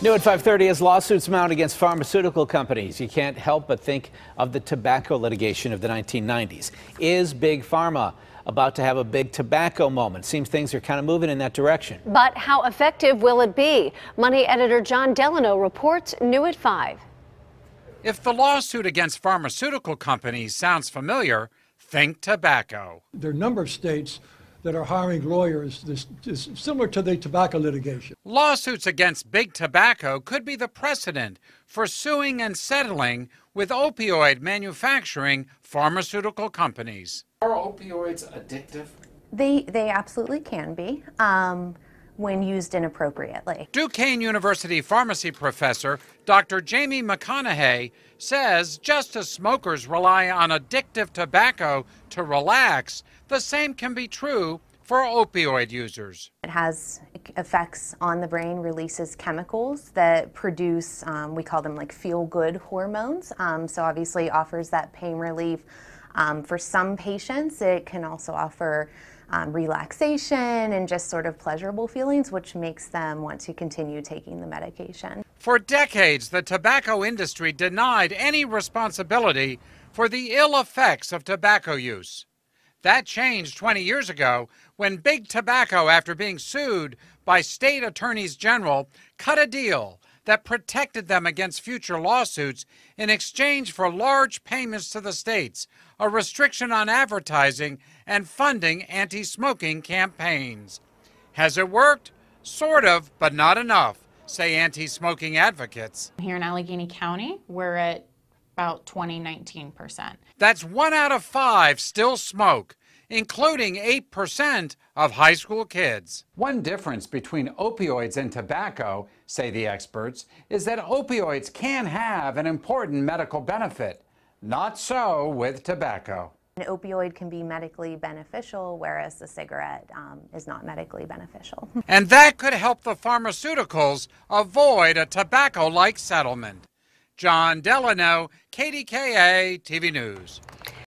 New at 5:30 as lawsuits mount against pharmaceutical companies. You can't help but think of the tobacco litigation of the 1990s. Is Big Pharma about to have a big tobacco moment? Seems things are kind of moving in that direction. But how effective will it be? Money editor John Delano reports new at 5. If the lawsuit against pharmaceutical companies sounds familiar, think tobacco. There are a number of states that are hiring lawyers. This is similar to the tobacco litigation. Lawsuits against big tobacco could be the precedent for suing and settling with opioid manufacturing pharmaceutical companies. Are opioids addictive? They absolutely can be when used inappropriately. Duquesne University pharmacy professor Dr. Jamie McConaughey says just as smokers rely on addictive tobacco to relax, the same can be true for opioid users. It has effects on the brain, releases chemicals that produce, we call them like feel-good hormones. So obviously offers that pain relief. For some patients, it can also offer relaxation and just sort of pleasurable feelings, which makes them want to continue taking the medication. For decades, the tobacco industry denied any responsibility for the ill effects of tobacco use. That changed 20 years ago when Big Tobacco, after being sued by state attorneys general, cut a deal that protected them against future lawsuits in exchange for large payments to the states, a restriction on advertising, and funding anti-smoking campaigns. Has it worked? Sort of, but not enough, say anti-smoking advocates. Here in Allegheny County, we're at about 19%. That's 1 out of 5 still smoke, including 8% of high school kids. One difference between opioids and tobacco, say the experts, is that opioids can have an important medical benefit. Not so with tobacco. An opioid can be medically beneficial, whereas a cigarette is not medically beneficial. And that could help the pharmaceuticals avoid a tobacco-like settlement. John Delano, KDKA-TV News.